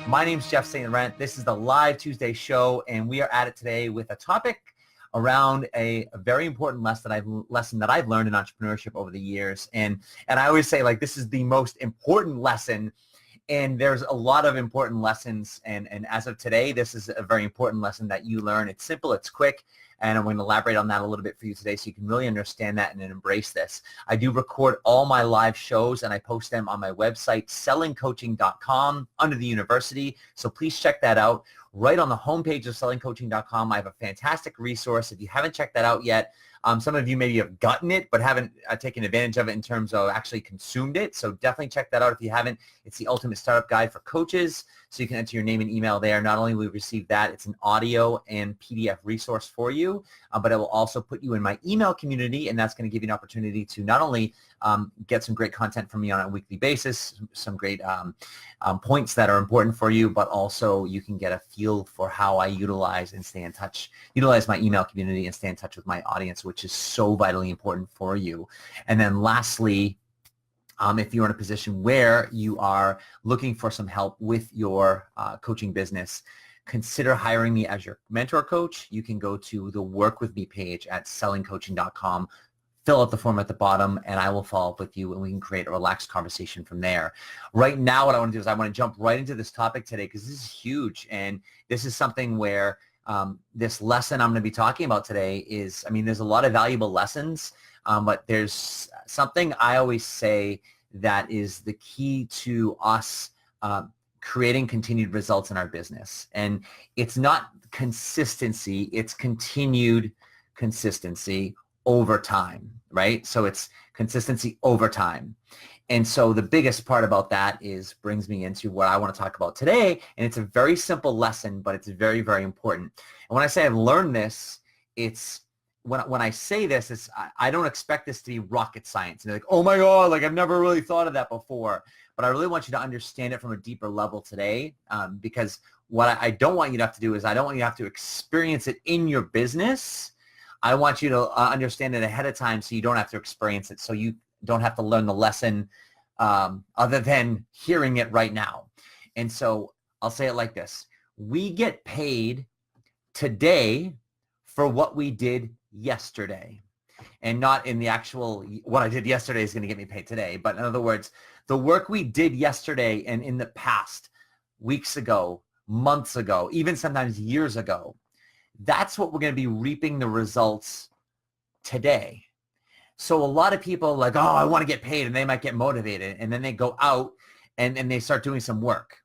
My name's Jeff St Laurent. This is the live Tuesday show, and we are at it today with a topic around a very important lesson that I've learned in entrepreneurship over the years. And I always say, like, this is the most important lesson, and there's a lot of important lessons. And as of today, this is a very important lesson that you learn. It's simple, it's quick, and I'm going to elaborate on that a little bit for you today so you can really understand that and then embrace this. I do record all my live shows, and I post them on my website, sellingcoaching.com, under the university. So please check that out. Right on the homepage of sellingcoaching.com, I have a fantastic resource. If you haven't checked that out yet, some of you maybe have gotten it but haven't taken advantage of it in terms of actually consumed it. So definitely check that out if you haven't. It's the ultimate startup guide for coaches. So you can enter your name and email there. Not only will you receive that, it's an audio and PDF resource for you, but it will also put you in my email community, and that's going to give you an opportunity to not only get some great content from me on a weekly basis, some great points that are important for you, but also you can get a feel for how I utilize my email community and stay in touch with my audience, which is so vitally important for you. And then lastly, if you're in a position where you are looking for some help with your coaching business, consider hiring me as your mentor coach. You can go to the Work With Me page at sellingcoaching.com, fill out the form at the bottom, and I will follow up with you, and we can create a relaxed conversation from there. Right now, what I want to do is I want to jump right into this topic today because this is huge, and this is something where this lesson I'm going to be talking about today is, there's a lot of valuable lessons, but there's something I always say that is the key to us creating continued results in our business. And it's not consistency, it's continued consistency over time, right? So it's consistency over time. And so the biggest part about that brings me into what I want to talk about today. And it's a very simple lesson, but it's very, very important. And when I say I've learned this, it's when I say this, I don't expect this to be rocket science. And they're like, oh my God, like I've never really thought of that before. But I really want you to understand it from a deeper level today, because what I don't want you to have to do is I don't want you to have to experience it in your business. I want you to understand it ahead of time so you don't have to experience it, so you don't have to learn the lesson other than hearing it right now. And so I'll say it like this. We get paid today for what we did yesterday, and not in the actual what I did yesterday is going to get me paid today. But in other words, the work we did yesterday and in the past, weeks ago, months ago, even sometimes years ago, that's what we're going to be reaping the results today. So a lot of people are like, oh, I want to get paid, and they might get motivated, and then they go out and they start doing some work,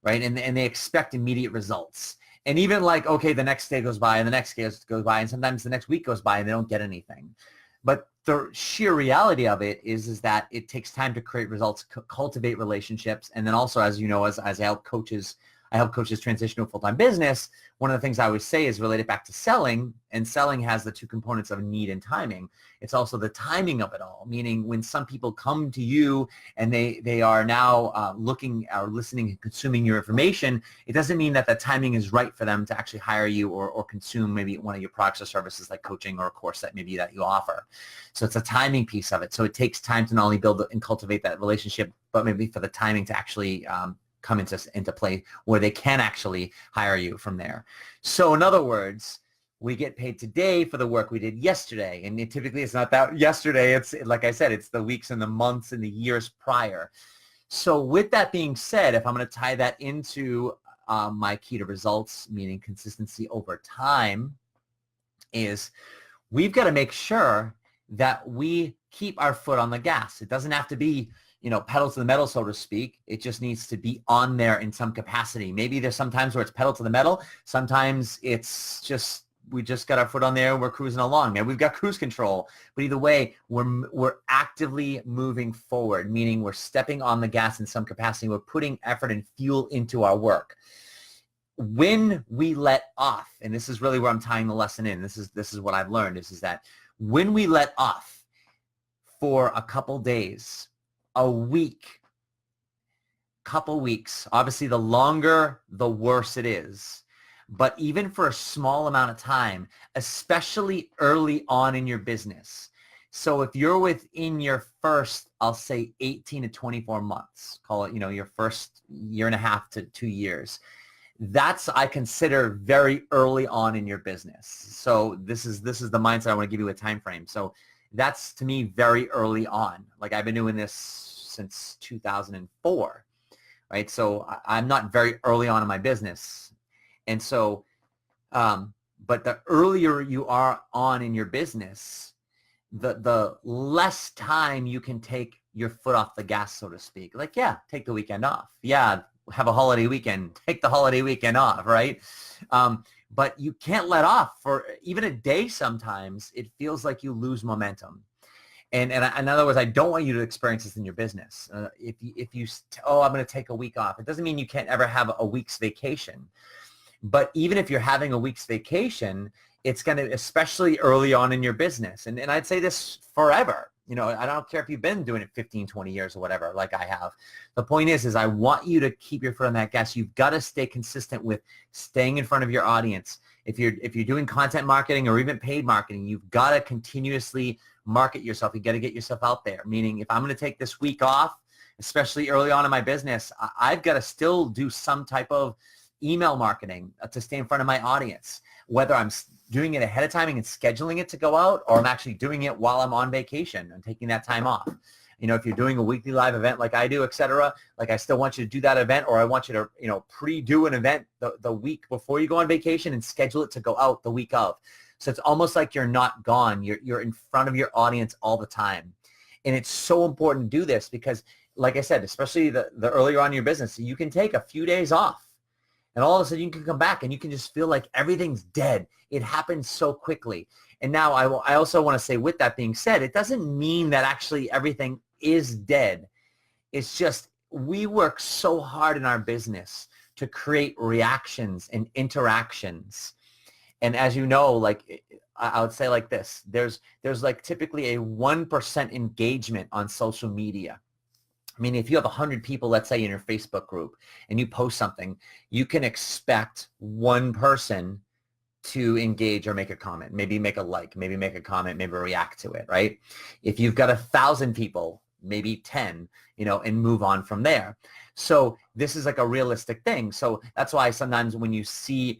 right? And they expect immediate results. And even like, okay, the next day goes by and the next day goes by, and sometimes the next week goes by and they don't get anything. But the sheer reality of it is that it takes time to create results, cultivate relationships. And then also, as you know, as I help coaches transition to a full-time business, one of the things I always say is related back to selling, and selling has the two components of need and timing. It's also the timing of it all, meaning when some people come to you and they are now looking or listening and consuming your information, it doesn't mean that the timing is right for them to actually hire you or consume maybe one of your products or services like coaching or a course that maybe that you offer. So it's a timing piece of it. So it takes time to not only build and cultivate that relationship, but maybe for the timing to actually come into play where they can actually hire you from there. So in other words, we get paid today for the work we did yesterday. And typically it's not that yesterday. It's like I said, it's the weeks and the months and the years prior. So with that being said, if I'm going to tie that into my key to results, meaning consistency over time, is we've got to make sure that we keep our foot on the gas. It doesn't have to be pedal to the metal, so to speak. It just needs to be on there in some capacity. Maybe there's some times where it's pedal to the metal. Sometimes it's just, we just got our foot on there and we're cruising along. Maybe we've got cruise control. But either way, we're actively moving forward, meaning we're stepping on the gas in some capacity. We're putting effort and fuel into our work. When we let off, and this is really where I'm tying the lesson in, this is what I've learned, is that when we let off for a couple days, a week, couple weeks, obviously the longer, the worse it is. But even for a small amount of time, especially early on in your business, So if you're within your first, I'll say 18 to 24 months, call it, your first year and a half to 2 years, that's, I consider, very early on in your business. So this is the mindset I want to give you a time frame. So that's, to me, very early on. Like, I've been doing this since 2004, right? So I'm not very early on in my business. And so, but the earlier you are on in your business, the less time you can take your foot off the gas, so to speak. Like, yeah, take the weekend off. Yeah, have a holiday weekend. Take the holiday weekend off, right? But you can't let off for even a day. Sometimes it feels like you lose momentum. And in other words, I don't want you to experience this in your business. If you I'm going to take a week off, it doesn't mean you can't ever have a week's vacation. But even if you're having a week's vacation, it's going to, especially early on in your business. And I'd say this forever. I don't care if you've been doing it 15, 20 years or whatever, like I have. The point is I want you to keep your foot on that gas. You've got to stay consistent with staying in front of your audience. If you're doing content marketing or even paid marketing, you've got to continuously market yourself. You got to get yourself out there. Meaning, if I'm going to take this week off, especially early on in my business, I've got to still do some type of email marketing to stay in front of my audience, whether I'm doing it ahead of time and scheduling it to go out, or I'm actually doing it while I'm on vacation and taking that time off. If you're doing a weekly live event like I do, etc., like, I still want you to do that event, or I want you to, pre-do an event the week before you go on vacation and schedule it to go out the week of. So it's almost like you're not gone. You're in front of your audience all the time. And it's so important to do this because, like I said, especially the earlier on in your business, you can take a few days off. And all of a sudden you can come back and you can just feel like everything's dead. It happens so quickly. And now I also want to say, with that being said, it doesn't mean that actually everything is dead. It's just we work so hard in our business to create reactions and interactions. And as you know, like, I would say like this, there's like typically a 1% engagement on social media. I mean, if you have 100 people, let's say, in your Facebook group, and you post something, you can expect one person to engage or make a comment, maybe make a like, maybe make a comment, maybe react to it, right? If you've got 1,000 people, maybe 10, and move on from there. So this is like a realistic thing. So that's why sometimes when you see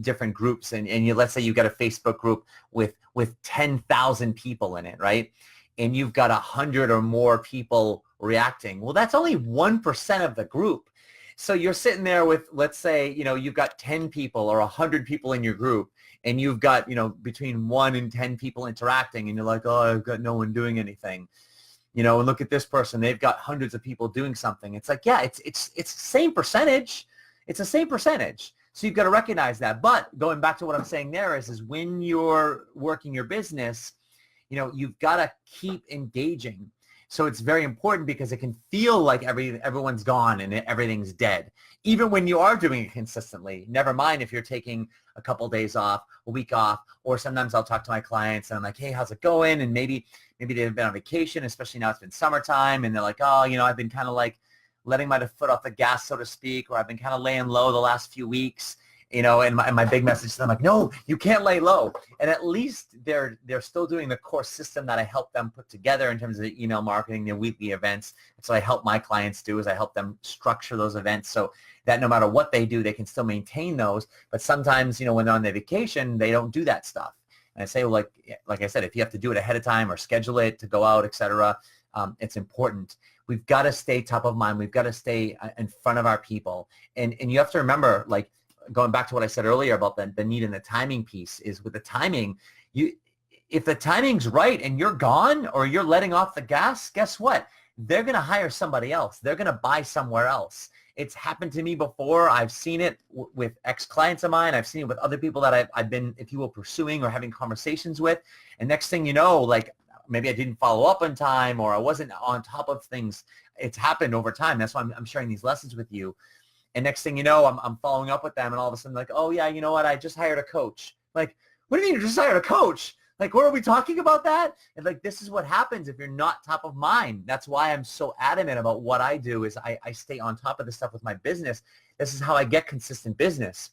different groups and let's say you've got a Facebook group with 10,000 people in it, right? And you've got 100 or more people reacting. Well, that's only 1% of the group. So you're sitting there with, let's say, you've got 10 people or 100 people in your group, and you've got, between 1 and 10 people interacting, and you're like, oh, I've got no one doing anything. And look at this person, they've got hundreds of people doing something. It's like, yeah, it's the same percentage. It's the same percentage. So you've got to recognize that. But going back to what I'm saying there is when you're working your business, you've got to keep engaging. So it's very important because it can feel like everyone's gone and everything's dead, even when you are doing it consistently. Never mind if you're taking a couple days off, a week off, or sometimes I'll talk to my clients and I'm like, hey, how's it going? And maybe they've been on vacation, especially now it's been summertime, and they're like, oh, I've been kind of like letting my foot off the gas, so to speak, or I've been kind of laying low the last few weeks. And my big message to them, like, no, you can't lay low. And at least they're still doing the core system that I help them put together in terms of the email marketing, their weekly events. So I help my clients do is I help them structure those events so that no matter what they do, they can still maintain those. But sometimes, when they're on their vacation, they don't do that stuff. And I say, well, like I said, if you have to do it ahead of time or schedule it to go out, etc., it's important. We've got to stay top of mind. We've got to stay in front of our people. And you have to remember, like, going back to what I said earlier about the need and the timing piece, is with the timing, if the timing's right and you're gone or you're letting off the gas, guess what? They're going to hire somebody else. They're going to buy somewhere else. It's happened to me before. I've seen it with ex-clients of mine. I've seen it with other people that I've been, if you will, pursuing or having conversations with. And next thing you know, like, maybe I didn't follow up on time or I wasn't on top of things. It's happened over time. That's why I'm sharing these lessons with you. And next thing you know, I'm following up with them, and all of a sudden, like, oh, yeah, you know what? I just hired a coach. Like, what do you mean you just hired a coach? Like, what are we talking about that? And, like, this is what happens if you're not top of mind. That's why I'm so adamant about what I do is I stay on top of this stuff with my business. This is how I get consistent business.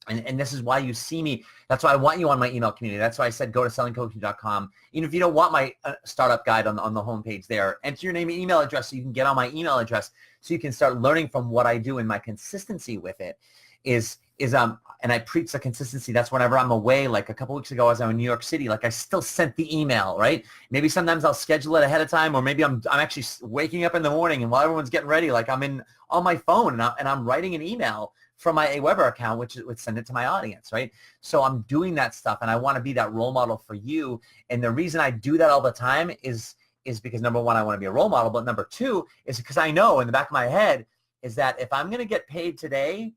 And this is why you see me. That's why I want you on my email community. That's why I said go to sellingcoaching.com. Even if you don't want my startup guide on the homepage there, enter your name and email address so you can get on my email address so you can start learning from what I do, and my consistency with it is and I preach the consistency. That's whenever I'm away. Like a couple weeks ago, as I was in New York City, like I still sent the email, right? Maybe sometimes I'll schedule it ahead of time, or maybe I'm actually waking up in the morning, and while everyone's getting ready, like I'm on my phone and I'm writing an email from my Aweber account, which would send it to my audience, right? So I'm doing that stuff, and I want to be that role model for you. And the reason I do that all the time is because, number one, I want to be a role model, but number two is because I know in the back of my head is that if I'm going to get paid today,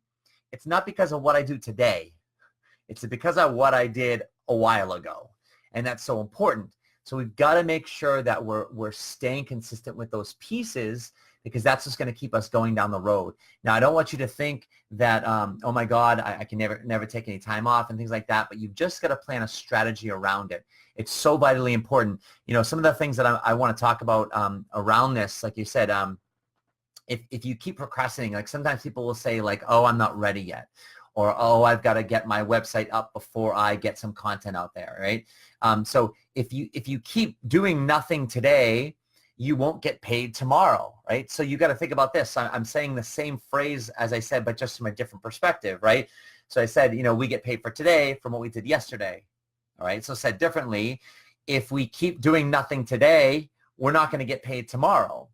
it's not because of what I do today. It's because of what I did a while ago. And that's so important. So we've got to make sure that we're staying consistent with those pieces, because that's just going to keep us going down the road. Now, I don't want you to think that, oh my God, I can never take any time off and things like that, but you've just got to plan a strategy around it. It's so vitally important. You know, some of the things that I want to talk about around this, like you said, if you keep procrastinating, like sometimes people will say like, oh, I'm not ready yet, or, oh, I've got to get my website up before I get some content out there, right? So if you keep doing nothing today, you won't get paid tomorrow, right? So you got to think about this. I'm saying the same phrase as I said, but just from a different perspective, right? So I said, you know, we get paid for today from what we did yesterday, all right? So said differently, if we keep doing nothing today, we're not going to get paid tomorrow.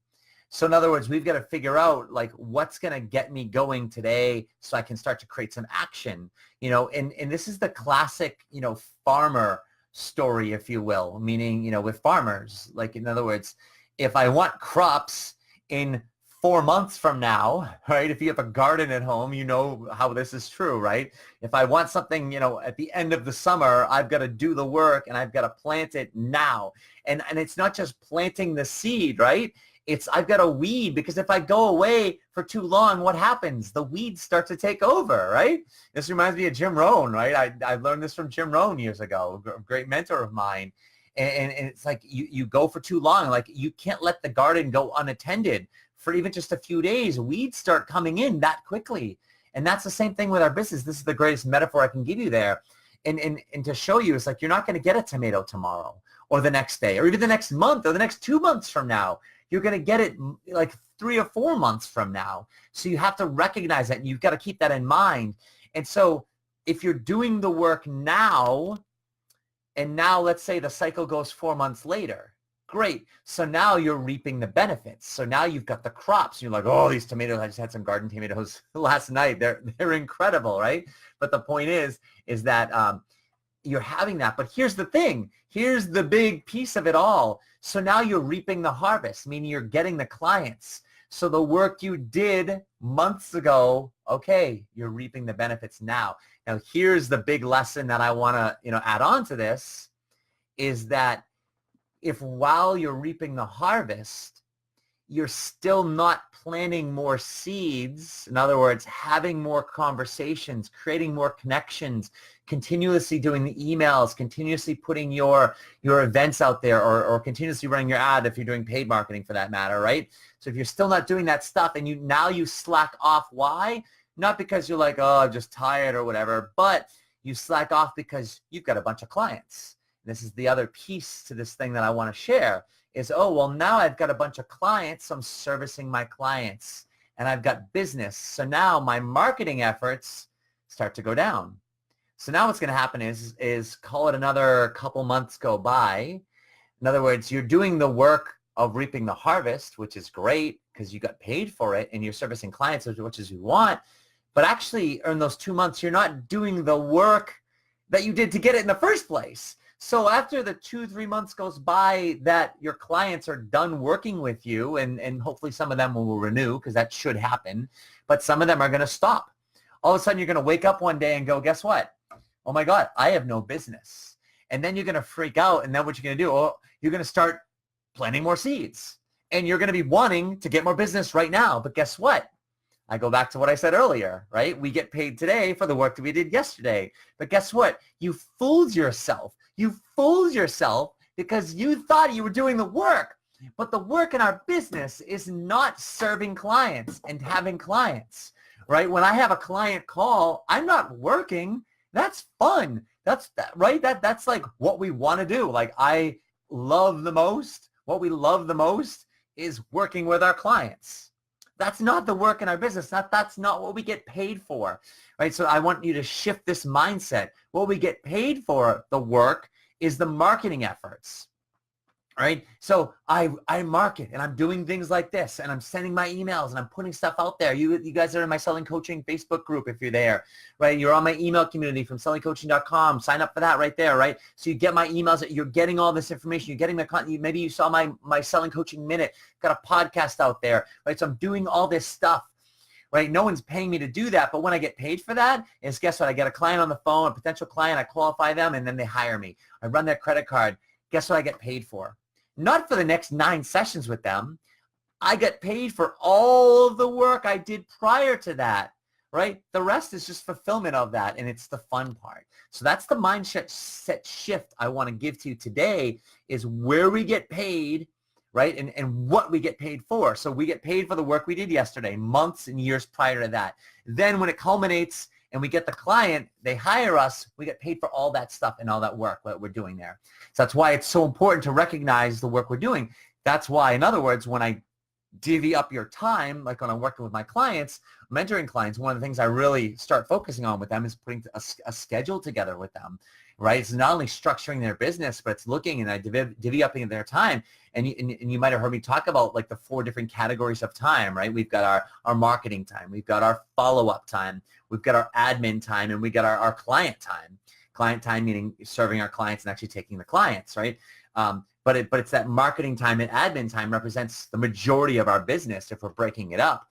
So in other words, we've got to figure out like what's going to get me going today so I can start to create some action, you know, and this is the classic, you know, farmer story, if you will, meaning, you know, with farmers, like in other words, if I want crops in 4 months from now, right? If you have a garden at home, you know how this is true, right? If I want something, you know, at the end of the summer, I've got to do the work and I've got to plant it now. And it's not just planting the seed, right? I've got to weed, because if I go away for too long, what happens? The weeds start to take over, right? This reminds me of Jim Rohn, right? I learned this from Jim Rohn years ago, a great mentor of mine. And it's like you go for too long. Like you can't let the garden go unattended for even just a few days. Weeds start coming in that quickly. And that's the same thing with our business. This is the greatest metaphor I can give you there. And to show you, it's like you're not going to get a tomato tomorrow or the next day or even the next month or the next 2 months from now. You're going to get it like 3 or 4 months from now. So you have to recognize that, and you've got to keep that in mind. And so if you're doing the work now, and now let's say the cycle goes 4 months later, great. So now you're reaping the benefits. So now you've got the crops. You're like, oh, these tomatoes, I just had some garden tomatoes last night. They're incredible, right? But the point is that you're having that. But here's the thing. Here's the big piece of it all. So now you're reaping the harvest, meaning you're getting the clients. So the work you did months ago, okay, you're reaping the benefits now. Now, here's the big lesson that I want to, you know, add on to this is that if while you're reaping the harvest, you're still not planting more seeds, in other words, having more conversations, creating more connections, continuously doing the emails, continuously putting your events out there, or continuously running your ad if you're doing paid marketing for that matter, right? So if you're still not doing that stuff and you slack off, why? Not because you're like, oh, I'm just tired or whatever, but you slack off because you've got a bunch of clients. This is the other piece to this thing that I want to share is, oh, well, now I've got a bunch of clients, so I'm servicing my clients, and I've got business. So now my marketing efforts start to go down. So now what's going to happen is call it another couple months go by. In other words, you're doing the work of reaping the harvest, which is great because you got paid for it and you're servicing clients as much as you want. But actually, in those 2 months, you're not doing the work that you did to get it in the first place. So after the 2-3 months goes by that your clients are done working with you, and hopefully some of them will renew because that should happen, but some of them are going to stop. All of a sudden, you're going to wake up one day and go, guess what? Oh my God, I have no business. And then you're going to freak out. And then what you're going to do? Oh, you're going to start planting more seeds. And you're going to be wanting to get more business right now. But guess what? I go back to what I said earlier, right? We get paid today for the work that we did yesterday. But guess what? You fooled yourself. You fooled yourself because you thought you were doing the work. But the work in our business is not serving clients and having clients. right? When I have a client call, I'm not working. That's fun. Right? That's like what we want to do. Like what we love the most is working with our clients. That's not the work in our business. That's not what we get paid for, right? So I want you to shift this mindset. What we get paid for, the work, is the marketing efforts, right? So I market, and I'm doing things like this, and I'm sending my emails, and I'm putting stuff out there. You guys are in my Selling Coaching Facebook group if you're there, right? You're on my email community from sellingcoaching.com. Sign up for that right there, right? So you get my emails. You're getting all this information. You're getting my content. Maybe you saw my Selling Coaching Minute. Got a podcast out there, right? So I'm doing all this stuff, right? No one's paying me to do that, but when I get paid for that, is guess what? I get a client on the phone, a potential client. I qualify them, and then they hire me. I run their credit card. Guess what I get paid for? Not for the next 9 sessions with them. I get paid for all of the work I did prior to that, right? The rest is just fulfillment of that, and it's the fun part. So that's the mindset shift I want to give to you today, is where we get paid, right? And what we get paid for. So we get paid for the work we did yesterday, months and years prior to that. Then when it culminates and we get the client, they hire us, we get paid for all that stuff and all that work that we're doing there. So that's why it's so important to recognize the work we're doing. That's why, in other words, when I divvy up your time, like when I'm working with my clients, mentoring clients, one of the things I really start focusing on with them is putting a schedule together with them, right? It's not only structuring their business, but it's looking and I divvy up their time. And you might have heard me talk about like the 4 different categories of time, right? We've got our marketing time. We've got our follow-up time. We've got our admin time, and we got our client time. Client time meaning serving our clients and actually taking the clients, right? But it's that marketing time and admin time represents the majority of our business if we're breaking it up.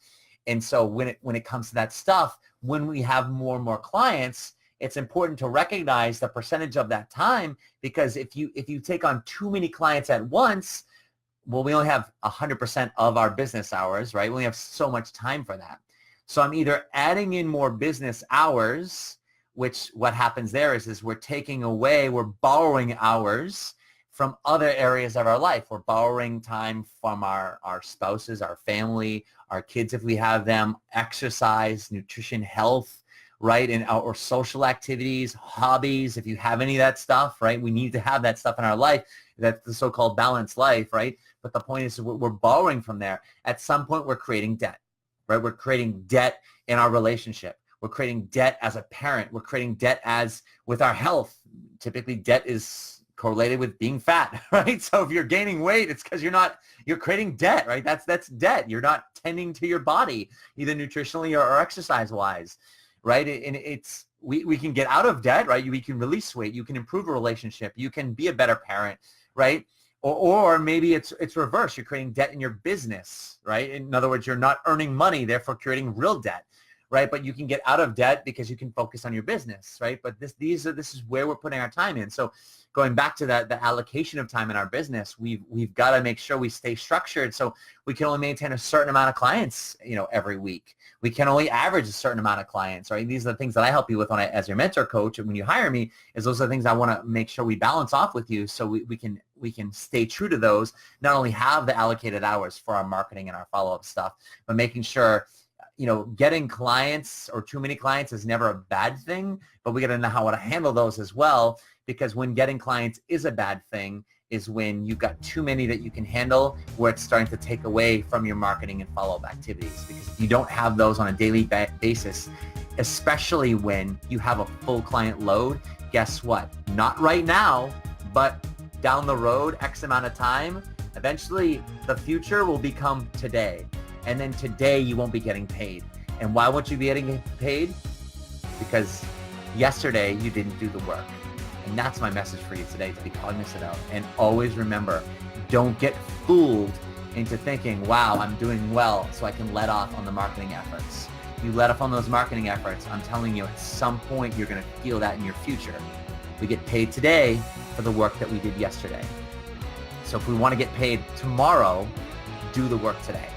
And so when it comes to that stuff, when we have more and more clients, it's important to recognize the percentage of that time, because if you take on too many clients at once, well, we only have 100% of our business hours, right? We only have so much time for that. So I'm either adding in more business hours, which what happens there is we're borrowing hours from other areas of our life. We're borrowing time from our spouses, our family, our kids if we have them, exercise, nutrition, health, right? And or social activities, hobbies, if you have any of that stuff, right? We need to have that stuff in our life. That's the so-called balanced life, right? But the point is we're borrowing from there. At some point, we're creating debt, right? We're creating debt in our relationship. We're creating debt as a parent. We're creating debt as with our health. Typically, debt is correlated with being fat, right? So if you're gaining weight, it's because you're creating debt, right? That's debt. You're not tending to your body, either nutritionally or exercise-wise, right? And we can get out of debt, right? We can release weight. You can improve a relationship. You can be a better parent, right? Or maybe it's reverse. You're creating debt in your business, right? In other words, you're not earning money, therefore creating real debt, right? But you can get out of debt because you can focus on your business, right? But this is where we're putting our time in. So going back to the allocation of time in our business, we've got to make sure we stay structured so we can only maintain a certain amount of clients, every week. We can only average a certain amount of clients, right? These are the things that I help you with as your mentor coach. And when you hire me, those are the things I want to make sure we balance off with you so we can stay true to those, not only have the allocated hours for our marketing and our follow-up stuff, but making sure getting clients or too many clients is never a bad thing, but we got to know how to handle those as well, because when getting clients is a bad thing is when you've got too many that you can handle, where it's starting to take away from your marketing and follow-up activities. Because if you don't have those on a daily basis, especially when you have a full client load, guess what? Not right now, but down the road, X amount of time, eventually the future will become today. And then today you won't be getting paid. And why won't you be getting paid? Because yesterday you didn't do the work. And that's my message for you today, to be cognizant of. And always remember, don't get fooled into thinking, wow, I'm doing well, so I can let off on the marketing efforts. You let off on those marketing efforts, I'm telling you, at some point you're going to feel that in your future. We get paid today for the work that we did yesterday. So if we want to get paid tomorrow, do the work today.